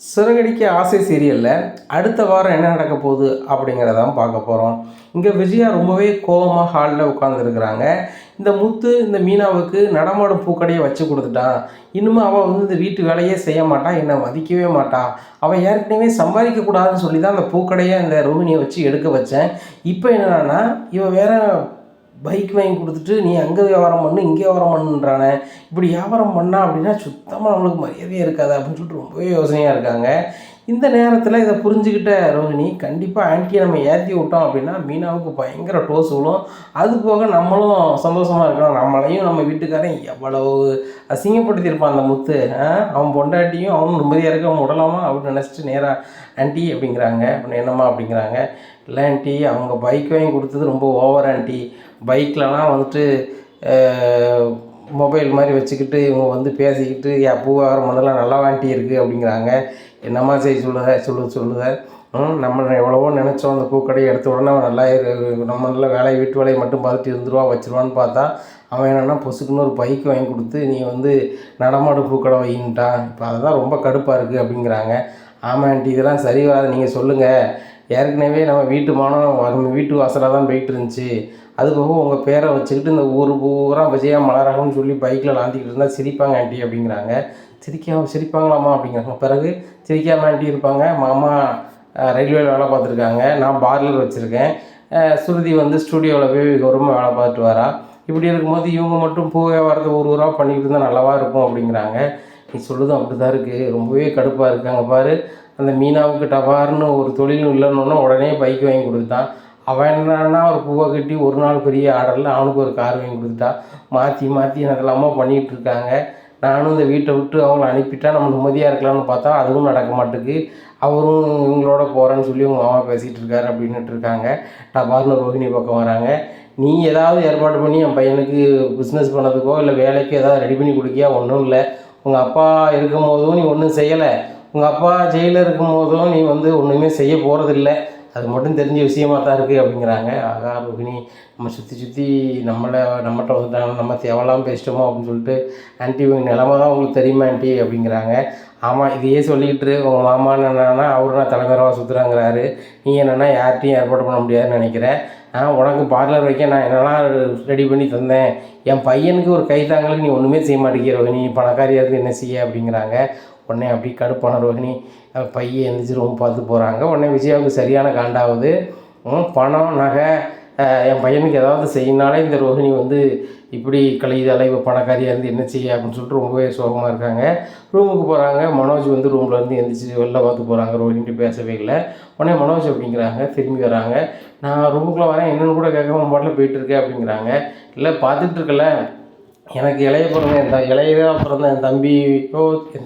சிறகடிக்க ஆசை சீரியலில் அடுத்த வாரம் என்ன நடக்க போகுது அப்படிங்கிறதான் பார்க்க போகிறோம். இங்கே விஜயா ரொம்பவே கோவமாக ஹாலில் உட்காந்துருக்குறாங்க. இந்த முத்து இந்த மீனாவுக்கு நடமாடும் பூக்கடையை வச்சு கொடுத்துட்டான். இன்னுமும் அவள் வந்து இந்த வீட்டு வேலையே செய்ய மாட்டான், என்னை மதிக்கவே மாட்டான். அவள் ஏற்கனவே சம்பாதிக்கக்கூடாதுன்னு சொல்லி தான் அந்த பூக்கடையை இந்த ரோஹிணியை வச்சு எடுக்க வச்சேன். இப்போ என்னடான்னா இவன் வேற பைக் வாங்கி கொடுத்துட்டு நீ அங்கே வியாபாரம் பண்ணு இங்கே வியாபாரம் பண்ணுன்றானே. இப்படி வியாபாரம் பண்ணா அப்படின்னா சுத்தமாக நம்மளுக்கு மரியாதையே இருக்காது அப்படின்னு சொல்லிட்டு ரொம்பவே யோசனையாக இருக்காங்க. இந்த நேரத்தில் இதை புரிஞ்சுக்கிட்ட ரோஹிணி கண்டிப்பாக ஆன்ட்டியை நம்ம ஏற்றி விட்டோம் அப்படின்னா மீனாவுக்கு பயங்கர டோஸ் விழும். அது போக நம்மளும் சந்தோஷமாக இருக்கணும். நம்மளையும் நம்ம வீட்டுக்காரையும் எவ்வளவு அசிங்கப்படுத்தியிருப்பான் அந்த முத்து. அவன் பொண்டாட்டியும் அவனும் நிம்மதியாக இருக்க அவன் விடலாமா அப்படின்னு நினச்சிட்டு நேராக ஆன்ட்டி அப்படிங்கிறாங்க. அப்படின்னு என்னம்மா அப்படிங்கிறாங்க. இல்லை ஆன்ட்டி அவங்க பைக் வாங்கி கொடுத்தது ரொம்ப ஓவர் ஆன்ட்டி. பைக்லலாம் வந்துட்டு மொபைல் மாதிரி வச்சுக்கிட்டு இவங்க வந்து பேசிக்கிட்டு பூ வியாபாரம் பண்ணலாம் நல்லா ஆன்ட்டி இருக்குது அப்படிங்கிறாங்க. என்னம்மா செய்ய சொல்லுத நம்ம எவ்வளவோ நினச்சோம் அந்த பூக்கடையை எடுத்த உடனே அவன் நல்லா நம்ம நல்ல வேலையை வீட்டு வேலையை மட்டும் பார்த்துட்டு இருந்துருவா வச்சுருவான்னு பார்த்தா அவன் என்னென்னா பொசுக்குன்னு ஒரு பைக் வாங்கி கொடுத்து நீ வந்து நடமாடு பூக்கடை வைக்கிட்டான். இப்போ அதுதான் ரொம்ப கடுப்பாக இருக்குது அப்படிங்கிறாங்க. ஆமாம் ஆண்டி இதெல்லாம் சரி வராது, நீங்கள் சொல்லுங்கள். ஏற்கனவே நம்ம வீட்டு மானம் நம்ம வீட்டு வாசலாக தான் போயிட்டு இருந்துச்சு. அது போக உங்கள் பேரை வச்சுக்கிட்டு இந்த ஊர் பூரா விஜயா மலரகம்னு சொல்லி பைக்கில் லாந்திக்கிட்டு இருந்தால் சிரிப்பாங்க ஆண்டி அப்படிங்கிறாங்க. சிரிப்பாங்களாம்மா அப்படிங்கிறாங்க. பிறகு சிரிக்காம ஆண்டி இருப்பாங்க. மாமா ரயில்வேயில் வேலை பார்த்துருக்காங்க, நான் பார்லர் வச்சுருக்கேன், சுருதி வந்து ஸ்டூடியோவில் போய் கௌரவமாக வேலை பார்த்துட்டு வரா. இப்படி இருக்கும்போது இவங்க மட்டும் பூ வியாபாரத்தை ஒரு ஊராக பண்ணிக்கிட்டு இருந்தால் நல்லாவா இருக்கும் அப்படிங்கிறாங்க. நீ சொல்லுதும் அப்படி தான் இருக்குது, ரொம்பவே கடுப்பாக இருக்காங்க பாரு. அந்த மீனாவுக்கு டபார்னு ஒரு தொழிலும் இல்லைன்னு உடனே பைக் வாங்கி கொடுத்தான். அவன் என்னன்னா ஒரு பூவை கட்டி ஒரு நாள் பெரிய ஆர்டரில் அவனுக்கு ஒரு கார் வாங்கி கொடுத்துட்டா. மாற்றி எனக்கெல்லாமா பண்ணிகிட்டு இருக்காங்க. நானும் இந்த வீட்டை விட்டு அவங்கள அனுப்பிட்டா நம்ம நிம்மதியாக இருக்கலாம்னு பார்த்தா அதுவும் நடக்க மாட்டேங்குது. அவரும் இவங்களோட போகிறேன்னு சொல்லி உங்கள் மாமா பேசிகிட்டு இருக்காரு அப்படின்னுட்டு இருக்காங்க. டபார்னு ரோஹிணி பக்கம் வராங்க. நீ ஏதாவது ஏற்பாடு பண்ணி என் பையனுக்கு பிஸ்னஸ் பண்ணதுக்கோ இல்லை வேலைக்கு ஏதாவது ரெடி பண்ணி கொடுக்கியா? ஒன்றும் இல்லை. உங்கள் அப்பா இருக்கும் போதும் நீ ஒன்றும் செய்யலை, உங்கள் அப்பா ஜெயிலில் இருக்கும் போதும் நீ வந்து ஒன்றுமே செய்ய போகிறதில்ல. அது மட்டும் தெரிஞ்ச விஷயமாக தான் இருக்குது அப்படிங்கிறாங்க. ஆகா ரோஹிணி நம்ம சுற்றி நம்மகிட்ட வந்துட்டாங்க, நம்ம தேவையில்லாமல் பேசிட்டோமோ அப்படின்னு சொல்லிட்டு ஆன்ட்டி உங்கள் நிலமை தான் உங்களுக்கு தெரியுமா ஆன்ட்டி அப்படிங்கிறாங்க. ஆமாம் இதையே சொல்லிக்கிட்டு உங்கள் மாமா என்னன்னா அவரு நான் தலைமையாக சுற்றுறாங்கிறாரு. நீ என்னென்னா யார்கிட்டையும் ஏற்பாடு பண்ண முடியாதுன்னு நினைக்கிறேன். உனக்கு பார்லர் வைக்க நான் என்னெல்லாம் ரெடி பண்ணி தந்தேன். என் பையனுக்கு ஒரு கைத்தாங்களுக்கு நீ ஒன்றுமே செய்ய மாட்டேங்கிற ரோஹிணி, பணக்காரியாக இருந்து என்ன செய்ய அப்படிங்கிறாங்க. உடனே அப்படி கடுப்பான ரோஹிணி பையன் எழுந்திரிச்சு ரொம்ப பார்த்து போகிறாங்க. உடனே விஜயாவுக்கு சரியான காண்டாகுது. பணம் நகை என் பையனுக்கு ஏதாவது செய்யினாலே இந்த ரோஹிணி வந்து இப்படி கழிதால இவ பணக்காரியாக இருந்து என்ன செய்ய அப்படின்னு சொல்லிட்டு ரொம்பவே சோகமாக இருக்காங்க. ரூமுக்கு போகிறாங்க. மனோஜ் வந்து ரூமில் இருந்து எழுந்திரிச்சு வெளில பார்த்து போகிறாங்க. ரோஹிணிட்டு பேசவே இல்லை. உடனே மனோஜ் அப்படிங்கிறாங்க. திரும்பி வராங்க. நான் ரூமுக்குள்ளே வரேன், என்னென்னு கூட கேட்காம பாட்டில் போயிட்டுருக்கேன் அப்படிங்கிறாங்க. இல்லை பார்த்துட்டு இருக்கல, எனக்கு இளைய இளையதாக பிறந்த என்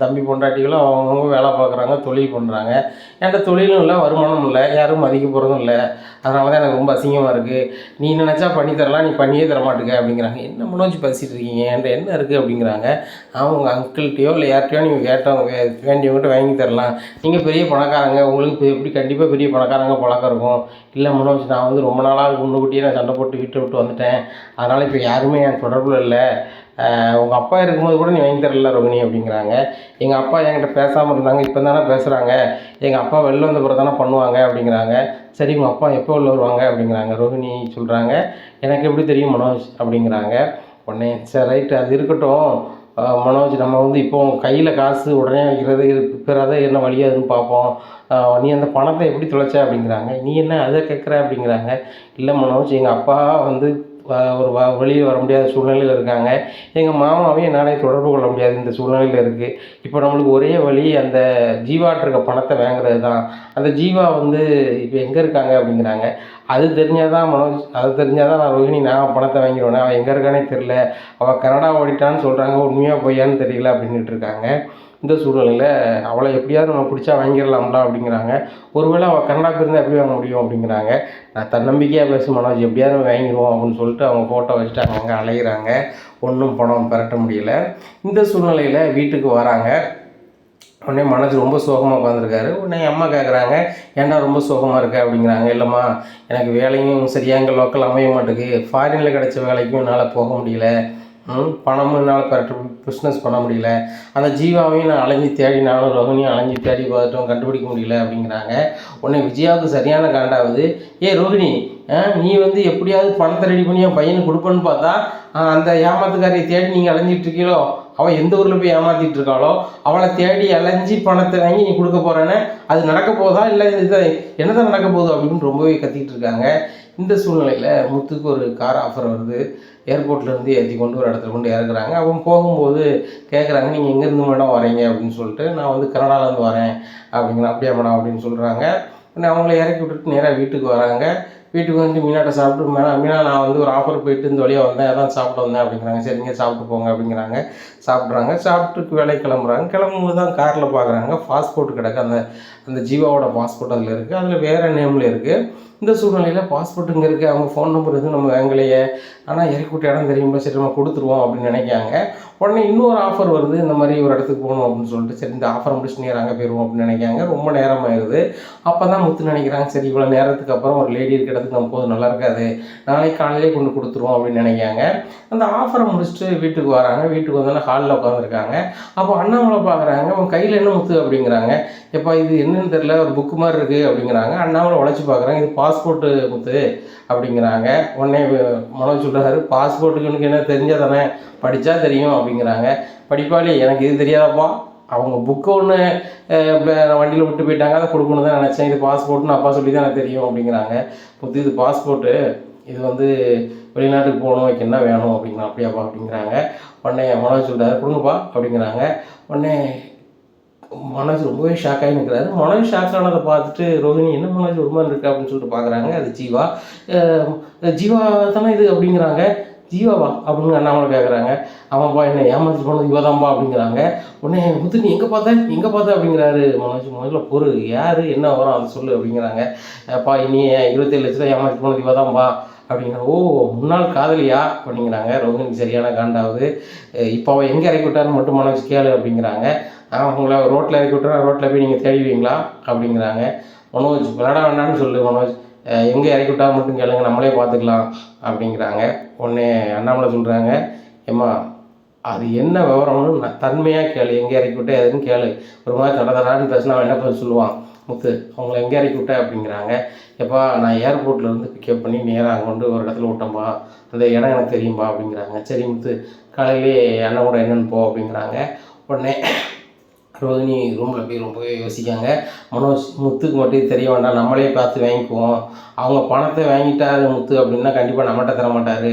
தம்பி பொண்டாட்டிகளும் அவங்கவுங்க வேலை பார்க்குறாங்க, தொழில் பண்ணுறாங்க. என்கிட்ட தொழிலும் இல்லை, வருமானம் இல்லை, யாரும் மதிக்க போகிறதும் இல்லை. அதனால தான் எனக்கு ரொம்ப அசிங்கமாக இருக்குது. நீ நினச்சா பண்ணித்தரலாம், நீ பண்ணியே தரமாட்டுக்க அப்படிங்கிறாங்க. என்ன மனோஜ் பேசிகிட்டு இருக்கீங்க, என்கிட்ட என்ன இருக்குது அப்படிங்கிறாங்க. அவங்க அங்கிள்கிட்டையோ இல்லை யார்கிட்டையோ நீங்கள் வேண்டியவங்ககிட்ட வாங்கி தரலாம், நீங்கள் பெரிய பணக்காரங்க, உங்களுக்கு எப்படி கண்டிப்பாக பெரிய பணக்காரங்க பழக்கம் இருக்கும். இல்லை மனோஜ் நான் வந்து ரொம்ப நாளாக முன்னுக்கூட்டியே நான் சண்டை போட்டு வீட்டை விட்டு வந்துட்டேன், அதனால் இப்போ யாருமே என் தொடர்பில் இல்லை. உங்கள் அப்பா இருக்கும்போது கூட நீ வாங்கி தரல ரோஹிணி அப்படிங்கிறாங்க. எங்கள் அப்பா என்கிட்ட பேசாமல் இருந்தாங்க, இப்போ தானே பேசுகிறாங்க. எங்கள் அப்பா வெளில வந்த பிறகு தானே பண்ணுவாங்க அப்படிங்கிறாங்க. சரி உங்கள் அப்பா எப்போ வெளில வருவாங்க அப்படிங்கிறாங்க. ரோஹிணி சொல்கிறாங்க, எனக்கு எப்படி தெரியும் மனோஜ் அப்படிங்கிறாங்க. உடனே சரி ரைட்டு அது இருக்கட்டும் மனோஜ், நம்ம வந்து இப்போ கையில் காசு உடனே வைக்கிறது இருக்கிறத என்ன வழியாதுன்னு பார்ப்போம். நீ அந்த பணத்தை எப்படி தொலைச்ச அப்படிங்கிறாங்க. நீ என்ன அதை கேட்குற அப்படிங்கிறாங்க. இல்லை மனோஜ், எங்கள் அப்பா வந்து ஒரு வெளியே வர முடியாத சூழ்நிலையில் இருக்காங்க. எங்கள் மாமாவையும் என்னாலே தொடர்பு கொள்ள முடியாது இந்த சூழ்நிலையில் இருக்குது. இப்போ நம்மளுக்கு ஒரே வழி அந்த ஜீவாட்ட இருக்க பணத்தை வாங்குறது தான். அந்த ஜீவா வந்து இப்போ எங்கே இருக்காங்க அப்படிங்கிறாங்க. அது தெரிஞ்சால் தான் மனோஜ், அது தெரிஞ்சால் தான் நான் ரோஹிணி நான் பணத்தை வாங்கிடுவேன். அவள் எங்கே இருக்கானே தெரில, அவள் கனடா ஓடிட்டான்னு சொல்கிறாங்க, உண்மையாக பொய்யான்னு தெரியல அப்படின்ட்டு இருக்காங்க. இந்த சூழ்நிலையில் அவளை எப்படியாவது நம்ம பிடிச்சா வாங்கிடலாம்டா அப்படிங்கிறாங்க. ஒருவேளை அவள் கனடா போயிருந்தால் எப்படி வாங்க முடியும் அப்படிங்கிறாங்க. நான் தன்னம்பிக்கையாக பேச மனோஜ், எப்படியாவது நம்ம வாங்கிடுவோம் அப்படின்னு சொல்லிட்டு அவங்க ஃபோட்டோ வச்சுட்டு அங்கே அலைகிறாங்க. ஒன்றும் பணம் பெரட்ட முடியல. இந்த சூழ்நிலையில் வீட்டுக்கு வராங்க. உடனே மனோஜ் ரொம்ப சோகமாக உட்காந்துருக்காரு. உடனே அம்மா கேட்குறாங்க, ஏன்டா ரொம்ப சோகமாக இருக்க அப்படிங்கிறாங்க. இல்லைம்மா எனக்கு வேலையும் சரியாக இங்கே லோக்கல் அமைய மாட்டேங்குது, ஃபாரினில் கிடைச்ச வேலைக்கும் என்னால் போக முடியல, பணமும் என்னால் பெரட்டு பிஸ்னஸ் பண்ண முடியல. அந்த ஜீவாவையும் நான் அலைஞ்சு தேடி, நானும் ரோஹிணியும் அலைஞ்சு தேடி பார்த்துட்டோம், கண்டுபிடிக்க முடியல அப்படிங்கிறாங்க. உடனே விஜயாவுக்கு சரியான காண்டாகுது. ரோஹிணி, நீ வந்து எப்படியாவது பணத்தை ரெடி பண்ணி என் பையனுக்கு கொடுப்பேன்னு பார்த்தா அந்த ஏமாத்துக்காரியை தேடி நீங்கள் அலைஞ்சிட்டு இருக்கீங்களோ, அவள் எந்த ஊரில் போய் ஏமாற்றிட்டு இருக்காளோ அவளை தேடி அலைஞ்சி பணத்தை வாங்கி நீ கொடுக்க போகிறேன்னு, அது நடக்க போதா இல்லை இதை என்னதான் நடக்க போகுது அப்படின்னு ரொம்பவே கத்திக்கிட்டு இருக்காங்க. இந்த சூழ்நிலையில் முத்துக்கு ஒரு கார் ஆஃபர் வருது. ஏர்போர்ட்லேருந்து ஏற்றி கொண்டு ஒரு இடத்துல கொண்டு இறக்குறாங்க. அவன் போகும்போது கேட்குறாங்க, நீங்கள் எங்கேருந்து மேடம் வரீங்க அப்படின்னு சொல்லிட்டு. நான் வந்து கனடாலேருந்து வரேன் அப்படிங்கிற. அப்படியா மேடம் அப்படின்னு சொல்கிறாங்க. அவங்கள இறக்கி விட்டுட்டு நேராக வீட்டுக்கு வராங்க. வீட்டுக்கு வந்து மீனாட்ட சாப்பிட்டு, மீனா நான் வந்து ஒரு ஆஃபர் போயிட்டு இந்த வழியாக வந்தேன், அதான் சாப்பிட்டு வந்தேன் அப்படிங்கிறாங்க. சரிங்க சாப்பிட்டு போங்க அப்படிங்கிறாங்க. சாப்பிட்றாங்க. சாப்பிட்டு வேலைக்கு கிளம்புறாங்க. கிளம்பும்போது தான் காரில் பார்க்குறாங்க பாஸ்போர்ட் கிடக்கு. அந்த அந்த ஜீவாவோட பாஸ்போர்ட் அதில் இருக்குது. அதில் வேறு நேமில் இருக்குது. இந்த சூழ்நிலையில் பாஸ்போர்ட் இங்கே இருக்குது, அவங்க ஃபோன் நம்பர் எதுவும் நம்ம வாங்கலையே, ஆனால் இறக்கி விட்ட இடம் தெரியுமா, சரி நம்ம கொடுத்துருவோம் அப்படின்னு நினைக்காங்க. உடனே இன்னொரு ஆஃபர் வருது, இந்த மாதிரி ஒரு இடத்துக்கு போகணும் அப்படின்னு சொல்லிட்டு. சரி இந்த ஆஃபர் முடிச்சுட்டு நேரம் அங்கே போயிடுவோம் அப்படின்னு நினைக்காங்க. ரொம்ப நேரம் ஆயிடுது. அப்போ தான் முத்து நினைக்கிறாங்க, சரி இவ்வளோ நேரத்துக்கு அப்புறம் ஒரு லேடி இருக்கிற இடத்துக்கு நம்ம போது நல்லா இருக்காது, நாளைக்கு காலையிலே கொண்டு கொடுத்துருவோம் அப்படின்னு நினைக்காங்க. அந்த ஆஃபரை முடிச்சுட்டு வீட்டுக்கு வராங்க. வீட்டுக்கு வந்தோன்னா ஹாலில் உட்காந்துருக்காங்க. அப்போ அண்ணாமலை பார்க்குறாங்க. அவன் கையில் என்ன முத்து அப்படிங்கிறாங்க. எப்போ இது என்னன்னு தெரியல, ஒரு புக்கு மாதிரி இருக்குது அப்படிங்கிறாங்க. அண்ணாமலை உழைச்சி பார்க்குறாங்க. இது பாஸ்போர்ட்டு முத்து அப்படிங்கிறாங்க. உடனே மனோஜ் சொல்கிறாரு, பாஸ்போர்ட்டுக்கு எனக்கு என்ன தெரிஞ்சால் தானே, படித்தா தெரியும் அப்படிங்கிறாங்க. படிப்பாளி, எனக்கு இது தெரியாதப்பா, அவங்க புக்கு ஒன்று வண்டியில் விட்டு போயிட்டாங்க, அதை கொடுக்கணும் தான் நினச்சேன், இது பாஸ்போர்ட்னு அப்பா சொல்லி தான் எனக்கு தெரியும் அப்படிங்கிறாங்க. முத்து இது பாஸ்போர்ட்டு, இது வந்து வெளிநாட்டுக்கு போகணும், வைக்க என்ன வேணும் அப்படிங்கிறான். அப்படியாப்பா அப்படிங்கிறாங்க. உடனே மனோஜ் சொல்கிறாரு, கொடுங்கப்பா அப்படிங்கிறாங்க. உடனே மனோஜ் ரொம்பவே ஷாக்காகி நிற்கிறாரு. மனோஜ் ஷாக் ஆனதை பார்த்துட்டு ரோஹிணி, என்ன மனோஜ் ஒரு மாதிரி இருக்கா அப்படின்னு சொல்லிட்டு பார்க்குறாங்க. அது ஜீவா. ஜீவா தானே இது அப்படிங்கிறாங்க. ஜீவாவா அப்படின்னு அண்ணாமலை கேட்குறாங்க. ஆமாப்பா, என்ன ஏமாற்றி போனது இவ தான்ப்பா அப்படிங்கிறாங்க. உடனே முத்து, நீ எங்கே பார்த்த அப்படிங்கிறாரு மனோஜ். முதல்ல பொறு, யார் என்ன வரும் அதை சொல்லு அப்படிங்கிறாங்க. அப்பா, இனி 27 லட்சம் ஏமாற்றி போனது இவ தான்ப்பா அப்படிங்கிற. ஓ, முன்னாள் காதலியா அப்படிங்கிறாங்க. ரோஹிணிக்கு சரியான காண்டாவது. இப்போ அவள் எங்கே இறக்கி விட்டாருன்னு மட்டும் மனோஜ் கேளு அப்படிங்கிறாங்க. அவங்கள ரோட்டில் இறக்கி விட்டுறா, ரோட்டில் போய் நீங்கள் தேடுவீங்களா அப்படிங்கிறாங்க. மனோஜ், விளையாட வேண்டாம்னு சொல்லு மனோஜ், எங்கே இறக்கி விட்டா மட்டும் கேளுங்க, நம்மளே பார்த்துக்கலாம் அப்படிங்கிறாங்க. உடனே அண்ணாமலை சொல்கிறாங்க, ஏம்மா அது என்ன விவரம்னு தன்மையாக கேளு, எங்கே இறக்கி விட்டா எதுன்னு கேளு. ஒரு மாதிரி தடதடான்னு பேசினா அவன் என்ன பதில் சொல்லுவான். முத்து, அவங்கள எங்கே இறக்கி விட்டேன் அப்படிங்கிறாங்க. எப்பா, நான் ஏர்போர்ட்லேருந்து பிக்கப் பண்ணி நேராக அங்கே கொண்டு ஒரு இடத்துல விட்டேன்ப்பா, அந்த இடம் எனக்கு தெரியும்பா அப்படிங்கிறாங்க. சரி முத்து, காலையிலே அண்ணன் கூட என்னென்னு போ அப்படிங்கிறாங்க. உடனே ரோஹிணி ரூமில் போய் ரொம்பவே யோசிக்காங்க. மனோஜ், முத்துக்கு மட்டும் தெரிய வேண்டாம், நம்மளே பார்த்து வாங்கிக்குவோம். அவங்க பணத்தை வாங்கிட்டாரு முத்து அப்படின்னா கண்டிப்பாக நம்மகிட்ட தர மாட்டார்,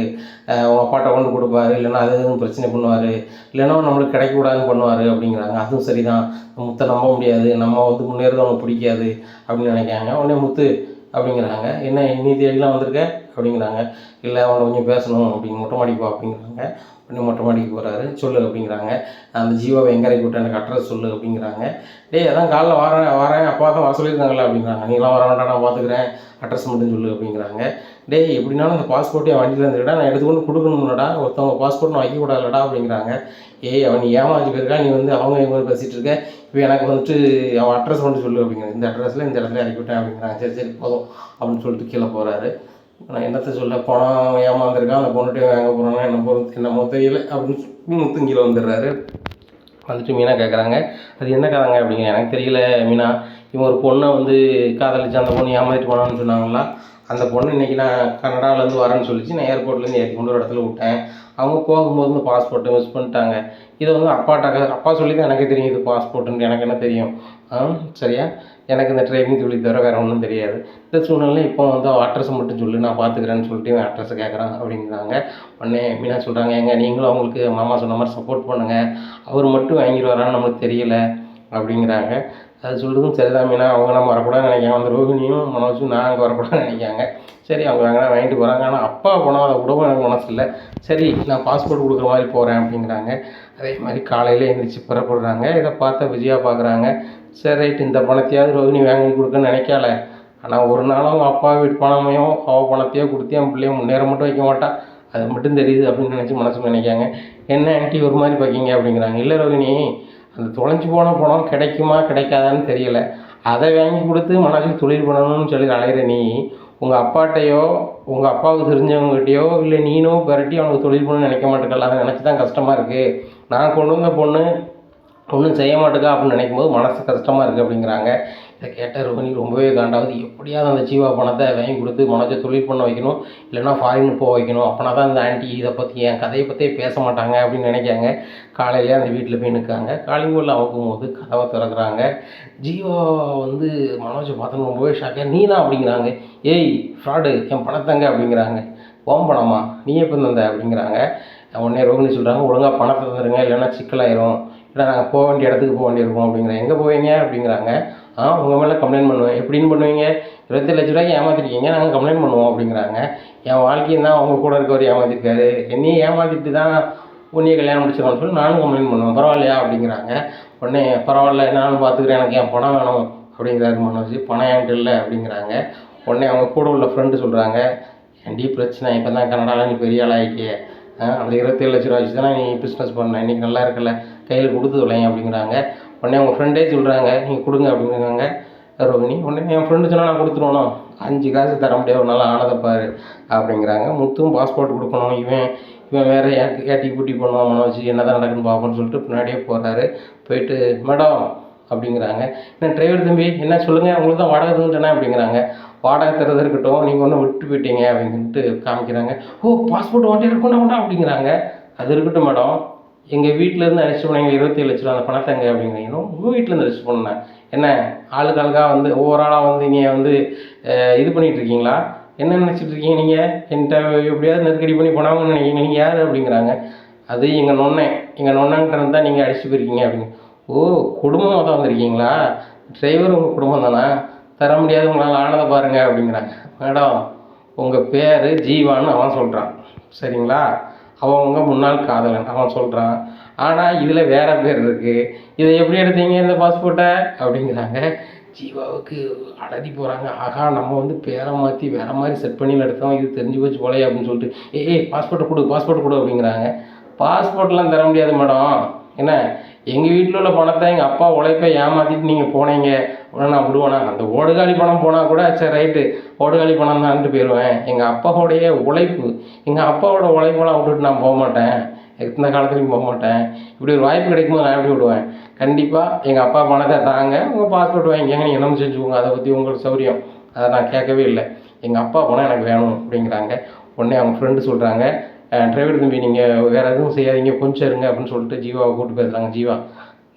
அவங்க அப்பாட்ட கொண்டு கொடுப்பாரு, இல்லைன்னா அது எதுவும் பிரச்சனை பண்ணுவார், இல்லைன்னா நம்மளுக்கு கிடைக்கக்கூடாதுன்னு பண்ணுவார் அப்படிங்கிறாங்க. அதுவும் சரிதான், முத்தை நம்ப முடியாது, நம்ம வந்து முன்னேறது அவனுக்கு பிடிக்காது அப்படின்னு நினைக்காங்க. உடனே முத்து அப்படிங்கிறாங்க, என்ன இன்னி தேடிலாம் வந்திருக்க அப்படிங்கிறாங்க. இல்லை, அவனை கொஞ்சம் பேசணும் அப்படின்னு, மொட்டை மாடிப்பா அப்படிங்கிறாங்க. உடனே மொட்டை மாடிக்கு போகிறாரு. சொல்லு அப்படிங்கிறாங்க. அந்த ஜீவாவை எங்கே இறக்கி விட்டு எனக்கு அட்ரஸ் சொல்லு அப்படிங்கிறாங்க. அதான் காலைல வரேன் அப்பா தான் வர சொல்லியிருக்காங்களா அப்படிங்கிறாங்க. நீங்களாம் வர வேண்டாம், நான் பார்த்துக்கிறேன், அட்ரஸ் மட்டும் சொல்லு அப்படிங்கிறாங்க. எப்படின்னாலும் அந்த பாஸ்போர்ட்டை என் வண்டியில் இருந்துக்கிட்டா நான் எடுத்துக்கொண்டு கொடுக்கணும்லடா, ஒருத்தவங்க பாஸ்போர்ட் நான் வைக்கக்கூடாதுலடா அப்படிங்கிறாங்க. அவன் ஏமாற்றி போயிருக்கா, நீ வந்து அவங்க எங்கே பேசிகிட்டு இருக்க, இப்போ எனக்கு வந்துட்டு அவன் அட்ரஸ் மட்டும் சொல்லு அப்படிங்கிறாங்க. இந்த அட்ரஸில் இந்த இடத்துல இறக்கி விட்டேன் அப்படிங்கிறாங்க. சரி சரி போதும் அப்படின்னு சொல்லிட்டு கீழே போகிறாரு. நான் என்னத்தை சொல்ல, பணம் ஏமாந்துருக்கான், அந்த பொண்ணுகிட்டே வாங்க போகிறாங்க, என்னமோ தெரியல அப்படின்னு முத்து கீழே வந்துடுறாரு. வந்துட்டு மீனா கேட்குறாங்க, அது என்ன கதைங்க அப்படிங்க. எனக்கு தெரியல மீனா, இவன் ஒரு பொண்ணை வந்து காதலிச்சு அந்த பொண்ணு ஏமாற்றிட்டு போனான்னு சொன்னாங்களா, அந்த பொண்ணு இன்றைக்கி நான் கனடாவிலேருந்து வரேன்னு சொல்லிச்சு, நான் ஏர்போர்ட்லேருந்து ஏற்றி கொண்டு ஒரு இடத்துல விட்டேன், அவங்க போகும்போது இந்த பாஸ்போர்ட்டை மிஸ் பண்ணிட்டாங்க. இதை வந்து அப்பா சொல்லி தான் எனக்கு தெரியும் இது பாஸ்போர்ட்டுன்னு, எனக்கு என்ன தெரியும் சரியா, எனக்கு இந்த ட்ரைவிங் சொல்லி தவிர வேறு ஒன்றும் தெரியாது. இந்த சூழ்நிலை இப்போ வந்து அட்ரஸை மட்டும் சொல்லி நான் பார்த்துக்கிறேன்னு சொல்லிட்டு இவன் அட்ரஸை கேட்குறான் அப்படிங்கிறாங்க. உடனே மீனா சொல்கிறாங்க, ஏங்க நீங்களும் அவங்களுக்கு மாமா சொன்ன மாதிரி சப்போர்ட் பண்ணுங்கள், அவர் மட்டும் வாங்கிட்டு வரான்னு நம்மளுக்கு தெரியலை அப்படிங்கிறாங்க. அது சொல்கிறதும் சரிதான் மீனா, அவங்க நம்ம வரக்கூடாதுன்னு நினைக்காங்க, அந்த ரோஹிணியும் மனோஜும் நான் அங்கே வரக்கூடாதுன்னு நினைக்காங்க. சரி, அவங்க வாங்கினா வாங்கிட்டு போகிறாங்க. ஆனால் அப்பா போனால் அதை விடவும் எனக்கு மனசு இல்லை. சரி, நான் பாஸ்போர்ட் கொடுக்குற மாதிரி போகிறேன் அப்படிங்கிறாங்க. அதே மாதிரி காலையில் எழுந்திரிச்சு புறப்படுறாங்க. இதை பார்த்த விஜயா பார்க்குறாங்க. சரி ரைட்டு, இந்த பணத்தையாவது ரோஹிணி வாங்கி கொடுக்குன்னு நினைக்கால, ஆனால் ஒரு நாளும் அவங்க அப்பா வீட்டு பணமையோ அவள் பணத்தையோ கொடுத்து என் பிள்ளைய முன்னேற மட்டும் வைக்க மாட்டான், அது மட்டும் தெரியுது அப்படின்னு நினச்சி மனசுக்கு நினைக்காங்க. என்ன ஆண்டி ஒரு மாதிரி பார்க்கிங்க அப்படிங்கிறாங்க. இல்லை ரோஹிணி, அந்த தொலைஞ்சி போன பணம் கிடைக்குமா கிடைக்காதான்னு தெரியலை, அதை வாங்கி கொடுத்து மனசுக்கு தொழில் பண்ணணும்னு சொல்லி அலைகிற நீ உங்கள் அப்பாட்டையோ உங்கள் அப்பாவுக்கு தெரிஞ்சவங்ககிட்டயோ இல்லை நீனோ விரட்டி அவனுக்கு தொழில் பண்ணணும்னு நினைக்க மாட்டேங்கல்ல, அதை நினச்சி தான் கஷ்டமாக இருக்குது. நான் கொண்டு வந்த பொண்ணு ஒன்றும் செய்ய மாட்டேக்கா அப்படின்னு நினைக்கும் போது மனசு கஷ்டமாக இருக்குது அப்படிங்கிறாங்க. இதை கேட்ட ரோஹிணி ரொம்பவே காண்டாவது. எப்படியாவது அந்த ஜீவா பணத்தை வாங்கி கொடுத்து மனோஜை தொழில் பண்ண வைக்கணும், இல்லைன்னா ஃபாரின் போக வைக்கணும். அப்போனா தான் இந்த ஆண்டி இதை பற்றி என் கதையை பற்றியே பேச மாட்டாங்க அப்படின்னு நினைக்காங்க. காலையிலே அந்த வீட்டில் போய் நிற்காங்க. காலிங் பெல் அமுக்கும் போது கதவை திறக்கிறாங்க. ஜீவா வந்து மனோஜை பார்த்தோன்னு ரொம்பவே ஷாக்காக, நீ தான் அப்படிங்கிறாங்க. ஏய் ஃப்ராடு, என் பணத்தங்க அப்படிங்கிறாங்க. ஓம் பணமா, நீ எப்போ தந்த அப்படிங்கிறாங்க. உடனே ரோஹிணி சொல்கிறாங்க, ஒழுங்காக பணத்தை தந்துடுங்க, இல்லைன்னா சிக்கலாயிரும், இல்லை நாங்கள் போக வேண்டிய இடத்துக்கு போக வேண்டியிருக்கோம் அப்படிங்கிறேன். எங்கே போவீங்க அப்படிங்கிறாங்க. உங்கள் மேலே கம்ப்ளைண்ட் பண்ணுவேன். எப்படின்னு பண்ணுவீங்க? 27 லட்ச ரூபாய்க்கு ஏமாற்றிருக்கீங்க, நாங்கள் கம்ப்ளைண்ட் பண்ணுவோம் அப்படிங்கிறாங்க. என் வாழ்க்கையும் தான் அவங்க கூட இருக்கவர் ஏமாற்றிருக்காரு, என்னையும் ஏமாற்றிட்டு தான் உன்னையை கல்யாணம் முடிச்சிருக்கோன்னு சொல்லி நானும் கம்ப்ளைண்ட் பண்ணுவேன், பரவாயில்லையா அப்படிங்கிறாங்க. உடனே பரவாயில்ல, நானும் பார்த்துக்கிறேன், எனக்கு என் பணம் வேணும் அப்படிங்கிறாரு மனோஜ். பணம் என்கிட்ட இல்லை அப்படிங்கிறாங்க. உடனே அவங்க கூட உள்ள ஃப்ரெண்டு சொல்கிறாங்க, ஏன்டி பிரச்சனை, இப்போ தான் கனடாவில் நீ பெரிய ஆள் ஆகிட்டியே, அந்த 27 லட்ச ரூபா வச்சு தானே நீ பிஸ்னஸ் பண்ண, இன்றைக்கி நல்லா இருக்கல, கையில் கொடுத்து தொலைங்க அப்படிங்கிறாங்க. உடனே அவங்க ஃப்ரெண்டே சொல்கிறாங்க, நீங்கள் கொடுங்க அப்படிங்கிறாங்க ரோஹிணி. உடனே என் ஃப்ரெண்டு சொன்னால் நான் கொடுத்துருவோம், 5 காசு தர முடியாது, ஒரு நாள் ஆனதை பாரு அப்படிங்கிறாங்க. முத்தும் பாஸ்போர்ட் கொடுக்கணும், இவன் வேறு ஏட்டி கூட்டி பண்ணுவான் மனோஜ், என்ன தான் நடக்குன்னு பார்ப்போன்னு சொல்லிட்டு பின்னாடியே போகிறாரு. போயிட்டு மேடம் அப்படிங்கிறாங்க. என்ன டிரைவர் தம்பி, என்ன சொல்லுங்கள், உங்களுக்கு தான் வாடகை தந்துட்டேனே அப்படிங்கிறாங்க. வாடகை தரது இருக்கட்டும், நீங்கள் ஒன்றும் விட்டு போயிட்டீங்க அப்படின்ட்டு காமிக்கிறாங்க. ஓ, பாஸ்போர்ட் வாட்டி இருக்கணும் அப்படிங்கிறாங்க. அது இருக்கட்டும் மேடம், எங்கள் வீட்டிலேருந்து அழைச்சிட்டு போனீங்க 27 லட்ச ரூபா, அந்த பணத்தைங்க அப்படிங்கிறீங்க. உங்கள் வீட்டிலேருந்து அழைச்சிட்டு போனேன், என்ன ஆளுக்கு ஆளுக்காக வந்து ஒவ்வொரு ஆளாக வந்து நீங்கள் வந்து இது பண்ணிகிட்ருக்கீங்களா, என்ன நினச்சிட்டு இருக்கீங்க நீங்கள், என்கிட்ட எப்படியாவது நெருக்கடி பண்ணி போனாங்கன்னு நினைக்கிங்க, நீங்கள் யார் அப்படிங்கிறாங்க. அது எங்கள் நொண்ணங்கிட்ட இருந்தால் நீங்கள் அழைச்சிட்டு போயிருக்கீங்க அப்படின்னு. ஓ, குடும்பமாக தான் வந்திருக்கீங்களா, டிரைவர் உங்கள் குடும்பம் தானே, தர முடியாது, உங்களால் ஆனதை பாருங்கள் அப்படிங்கிறாங்க. மேடம், உங்கள் பேர் ஜீவான்னு அவன் சொல்கிறான், சரிங்களா, அவங்க முன்னாள் காதலன் அவன் சொல்கிறான். ஆனால் இதில் வேறு பேர் இருக்குது, இதை எப்படி எடுத்தீங்க இந்த பாஸ்போர்ட்டை அப்படிங்கிறாங்க. ஜீவாவுக்கு அலறி போகிறாங்க. ஆகா, நம்ம வந்து பேரை மாற்றி வேறு மாதிரி செட் பண்ணி எடுத்தோம், இது தெரிஞ்சு போச்சு போலையே அப்படின்னு சொல்லிட்டு, ஏய் பாஸ்போர்ட்டை கொடு அப்படிங்கிறாங்க. பாஸ்போர்ட்லாம் தர முடியாது மேடம், என்ன எங்கள் வீட்டில் உள்ள பணத்தை எங்கள் அப்பா உழைப்பை ஏமாற்றிட்டு நீங்கள் போனீங்க, உடனே நான் விடுவேனா, அந்த ஓடுகாலி பணம் போனால் கூட சரி ரைட்டு, ஓடுகாலி பணம் தான்ட்டு போயிடுவேன். எங்கள் அப்பாவோடைய உழைப்பு, எங்கள் அப்பாவோட உழைப்பெல்லாம் விட்டுட்டு நான் போக மாட்டேன், எத்தனை காலத்துலையும் போக மாட்டேன். இப்படி ஒரு வாய்ப்பு கிடைக்கும்போது நான் எப்படி விடுவேன். கண்டிப்பாக எங்கள் அப்பா பணத்தை தாங்க, உங்கள் பாஸ்போர்ட் வாங்கிக்கங்க, நீங்கள் என்ன செஞ்சுக்கோங்க, அதை பற்றி உங்களுக்கு சௌரியம், அதை நான் கேட்கவே இல்லை. எங்கள் அப்பா பணம் எனக்கு வேணும் அப்படிங்கிறாங்க. உடனே அவங்க ஃப்ரெண்டு சொல்கிறாங்க, டிரைவர் தம்பி நீங்கள் வேறு எதுவும் செய்யாதீங்க, கொஞ்சம் இருங்க அப்படின்னு சொல்லிட்டு ஜீவாவை கூப்பிட்டு பேசுகிறாங்க. ஜீவா,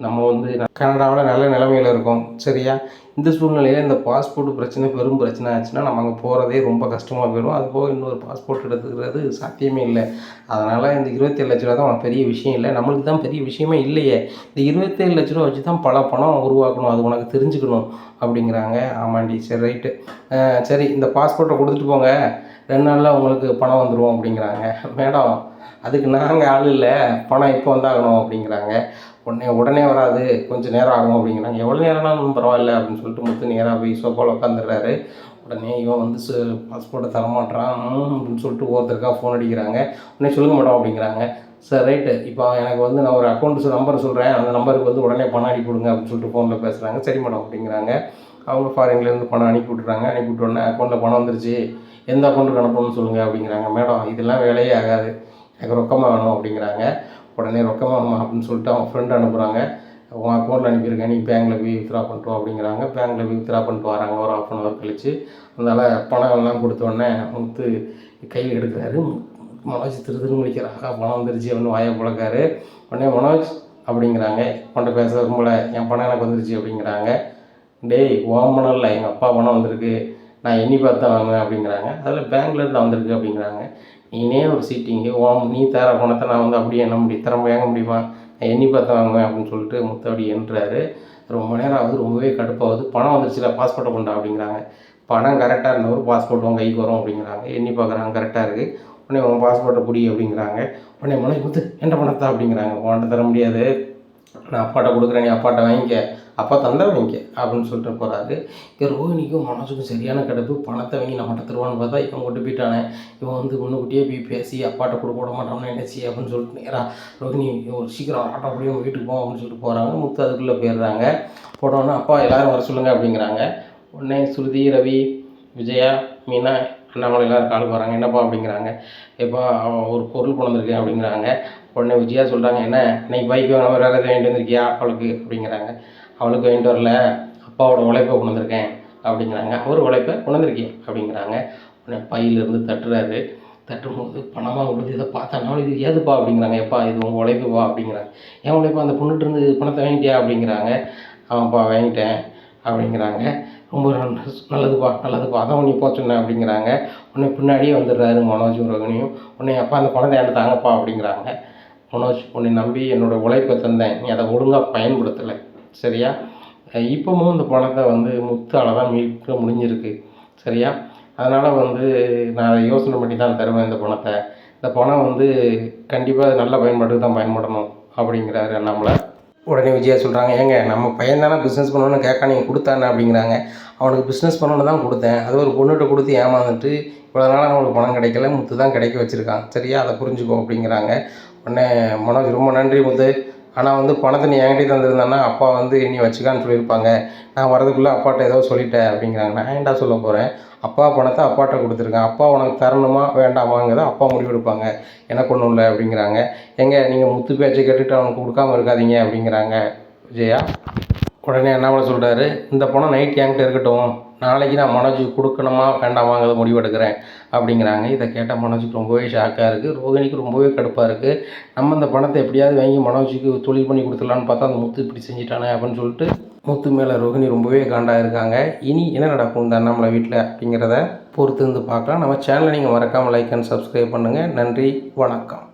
நம்ம வந்து கனடாவில் நல்ல நிலைமையில் இருக்கோம், சரியா, இந்த சூழ்நிலையில் இந்த பாஸ்போர்ட் பிரச்சனை பெரும் பிரச்சனை ஆச்சுன்னா நம்ம அங்கே போகிறதே ரொம்ப கஷ்டமாக போயிடும். அதுபோக இன்னொரு பாஸ்போர்ட் எடுத்துக்கிறது சாத்தியமே இல்லை. அதனால் இந்த 27 லட்ச ரூபா தான் உனக்கு பெரிய விஷயம் இல்லை, நம்மளுக்கு தான் பெரிய விஷயமே இல்லையே, இந்த 27 லட்ச ரூபா வச்சு தான் பல பணம் உருவாக்கணும், அது உனக்கு தெரிஞ்சுக்கணும் அப்படிங்கிறாங்க. ஆமாண்டி, சரி ரைட்டு, சரி இந்த பாஸ்போர்ட்டை கொடுத்துட்டு போங்க, 2 நாளில் உங்களுக்கு பணம் வந்துடும் அப்படிங்கிறாங்க. மேடம், அதுக்கு நாங்கள் ஆள் இல்லை, பணம் இப்போ வந்தாகணும் அப்படிங்கிறாங்க. உடனே வராது, கொஞ்சம் நேரம் ஆகும் அப்படிங்கிறாங்க. எவ்வளோ நேரம்னாலும் பரவாயில்ல அப்படின்னு சொல்லிட்டு முத்து நேராக போய் சோஃபாவில் உட்காந்துடுறாரு. உடனே இவன் வந்து பாஸ்போர்ட்டை தரமாட்டான் அப்படின்னு சொல்லிட்டு ஒருத்தருக்காக ஃபோன் அடிக்கிறாங்க. உடனே சொல்லுங்க மேடம் அப்படிங்கிறாங்க. சார் ரைட்டு, இப்போ எனக்கு வந்து நான் ஒரு அக்கௌண்ட்ஸ் நம்பர் சொல்கிறேன், அந்த நம்பருக்கு வந்து உடனே பணம் அனுப்பி கொடுங்க அப்படின்னு சொல்லிட்டு ஃபோனில் பேசுகிறாங்க. சரி மேடம் அப்படிங்கிறாங்க. அவங்க ஃபாரின்லேருந்து பணம் அனுப்பி விட்றாங்க. அனுப்பி விட்டோடனே அக்கௌண்ட்டில் பணம் வந்துருச்சு, எந்த அக்கௌண்ட்டுக்கு அனுப்பணும்னு சொல்லுங்கள் அப்படிங்கிறாங்க. மேடம், இதெல்லாம் வேலையே ஆகாது, எனக்கு ரொக்கமாக வேணும் அப்படிங்கிறாங்க. உடனே ரொக்கமாக வேணுமா அப்படின்னு சொல்லிட்டு அவங்க ஃப்ரெண்டு அனுப்புகிறாங்க. உங்கள் அக்கௌண்ட்டில் அனுப்பியிருக்கேன், நீ பேங்க்கில் போய் வித்ட்ரா பண்ணிட்டு அப்படிங்கிறாங்க. பேங்க்கில் போய் வித்ட்ரா பண்ணிட்டு வராங்க ஒரு 1/2 hour கழிச்சு. அதனால் பணம் எல்லாம் கொடுத்தோடனே முத்து கையில் எடுக்கிறாரு. மனோஜ் திருதுன்னு முடிக்கிறாங்க. பணம் வந்துருச்சு அப்படின்னு வாயை புழக்காரு. உடனே மனோஜ் அப்படிங்கிறாங்க, கொண்ட பேச விரும்பல, என் பணம் எனக்கு வந்துருச்சு அப்படிங்கிறாங்க. டேய், உன் பணம் இல்லை, எங்கள் அப்பா பணம் வந்திருக்கு, நான் எண்ணி பார்த்து தான் வாங்குவேன் அப்படிங்கிறாங்க. அதில் பேங்க்லேருந்து வந்திருக்கு அப்படிங்கிறாங்க. நீனே ஒரு சீட்டிங்கு, நீ தர பணத்தை நான் வந்து அப்படியே என்ன முடியும், திறமை வாங்க முடியுமா, நான் எண்ணி பார்த்து வாங்குவேன் அப்படின்னு சொல்லிட்டு முத்து அப்படி என்றாரு. ரொம்ப நேரம் ஆகுது, ரொம்பவே கடுப்பாகுது. பணம் வந்துருச்சுல, பாஸ்போர்ட்டை கொண்டா அப்படிங்கிறாங்க. பணம் கரெக்டாக இருந்தவர் பாஸ்போர்ட் உங்கள் கைக்கு வரும் அப்படிங்கிறாங்க. எண்ணி பார்க்குறாங்க, கரெக்டாக இருக்குது. உடனே உங்கள் பாஸ்போர்ட்டை பிடி அப்படிங்கிறாங்க. உடனே மனோஜ் முத்து என்ன பணத்தா அப்படிங்கிறாங்க. உன்கிட்ட தர முடியாது, நான் அப்பாட்ட கொடுக்குறேன், நீ அப்பாட்ட வாங்கிக்க, அப்பா தந்தா வாங்கிக்க அப்படின்னு சொல்லிட்டு போகிறாரு. இங்கே ரோஹிணிக்கும் மனோஜுக்கும் சரியான கடுப்பு. பணத்தை வாங்கி நம்மகிட்ட தருவான்னு பார்த்தா இவன் கொண்டு போயிட்டானே, இவன் வந்து முன்னுக்குட்டியே போய் பேசி அப்பாட்ட கொடுக்க விட மாட்டான்னு நினச்சி அப்படின்னு சொல்லிட்டு நேராக ரோஹிணி ஒரு சீக்கிரம் ஆட்டோ அப்படியே வீட்டுக்கு போவோம் அப்படின்னு சொல்லிட்டு போகிறாங்க. முத்து அதுக்குள்ளே போயிடுறாங்க. போனோன்னே அப்பா எல்லோரும் வர சொல்லுங்கள் அப்படிங்கிறாங்க. உடனே ஸ்ருதி, ரவி, விஜயா, மீனா, அண்ணாமலை எல்லோரும் காலுக்கு வராங்க. என்னப்பா அப்படிங்கிறாங்க. எப்பா ஒரு பொருள் கொண்டு வந்திருக்கேன் அப்படிங்கிறாங்க. உடனே விஜயா சொல்கிறாங்க, என்ன இன்னைக்கு பைக் வாங்கின மாதிரி வேறு எதாவது வாங்கிட்டு வந்திருக்கியா அவளுக்கு அப்படிங்கிறாங்க. அவளுக்கு வாங்கிட்டு வரல, அப்பாவோட உழைப்பை கொண்டு வந்திருக்கேன் அப்படிங்கிறாங்க. அவர் உழைப்பை கொண்டு வந்திருக்கேன் அப்படிங்கிறாங்க. உடனே பையிலேருந்து தட்டுறாரு. தட்டும்போது பணமாக விழுது. இதை பார்த்தா இது ஏதுப்பா அப்படிங்கிறாங்க. எப்பா இது உங்கள் உழைப்புப்பா அப்படிங்கிறாங்க. ஏன் உழைப்பா அந்த பொண்ணுகிட்ட இருந்து பணத்தை வாங்கிட்டியா அப்படிங்கிறாங்க. ஆமாப்பா வாங்கிட்டேன் அப்படிங்கிறாங்க. ரொம்ப நல்லதுப்பா நல்லதுப்பா அதான் நீ போக சொன்னேன் அப்படிங்கிறாங்க. உடனே பின்னாடியே வந்துடுறாரு மனோஜும் ரோகிணியும். உடனே அப்பா அந்த பணத்தை என்கிட்ட தாங்கப்பா அப்படிங்கிறாங்க. மனோஜ், உன்னை நம்பி என்னோடய உழைப்பை தந்தேன், நீ அதை ஒழுங்காக பயன்படுத்தலை, சரியா? இப்போவும் இந்த பணத்தை வந்து முத்தால் தான் மீட்க முடிஞ்சிருக்கு, சரியா? அதனால் வந்து நான் அதை யோசனை பண்ணி தான் தருவேன் இந்த பணத்தை. இந்த பணம் வந்து கண்டிப்பாக நல்ல பயன்பாட்டுக்கு தான் பயன்படணும் அப்படிங்கிறாரு அண்ணாமலை. உடனே விஜயா சொல்கிறாங்க, ஏங்க நம்ம பையன் தானே பிஸ்னஸ் பண்ணணும்னு கேட்க நீங்கள் கொடுத்தானே அப்படிங்கிறாங்க. அவனுக்கு பிஸ்னஸ் பண்ணணுன்னு தான் கொடுத்தேன், அது ஒரு பொண்ணுகிட்ட கொடுத்து ஏமாந்துட்டு இவ்வளோ நாளாக நம்மளுக்கு பணம் கிடைக்கல, முத்து தான் கிடைக்க வச்சுருக்கான், சரியா? அதை புரிஞ்சுக்கோ அப்படிங்கிறாங்க. உடனே மனோஜ், ரொம்ப நன்றி முத்து, ஆனால் வந்து பணத்தை நீ என்கிட்ட தந்திருந்தானா அப்பா வந்து நீ வச்சுக்கான்னு சொல்லியிருப்பாங்க, நான் வரதுக்குள்ளே அப்பாட்ட ஏதோ சொல்லிட்டேன் அப்படிங்கிறாங்க. நான் ஏன்டா சொல்ல போகிறேன், அப்பா பணத்தை அப்பாட்ட கொடுத்துருக்கேன், அப்பா உனக்கு தரணுமா வேண்டாமாங்கிறத அப்பா முடிவெடுப்பாங்க, எனக்கு ஒன்றும் இல்லை அப்படிங்கிறாங்க. எங்க நீங்கள் முத்து பேச்சை கேட்டுட்டு அவனுக்கு கொடுக்காமல் இருக்காதீங்க அப்படிங்கிறாங்க விஜயா. உடனே அண்ணாமலை சொல்கிறாரு, இந்த பணம் நைட் என்கிட்ட இருக்கட்டும், நாளைக்கு நான் மனோஜுக்கு கொடுக்கணுமா வேண்டாமாங்கிறத முடிவெடுக்கிறேன் அப்படிங்கிறாங்க. இதை கேட்டால் மனோஜுக்கு ரொம்பவே ஷாக்காக இருக்குது, ரோகிணிக்கு ரொம்பவே கடுப்பாக இருக்குது. நம்ம இந்த பணத்தை எப்படியாவது வாங்கி மனோஜுக்கு தொழில் பண்ணி கொடுத்துடலான்னு பார்த்தா அந்த முத்து இப்படி செஞ்சிட்டானே அப்படின்னு சொல்லிட்டு முத்து மேலே ரோகிணி ரொம்பவே காண்டாக இருக்காங்க. இனி என்ன நடக்கும் இந்த அண்ணாமலை வீட்டில் அப்படிங்கிறத பொறுத்து இருந்து பார்க்கலாம். நம்ம சேனலை நீங்கள் மறக்காமல் லைக் அண்ட் சப்ஸ்கிரைப் பண்ணுங்கள். நன்றி, வணக்கம்.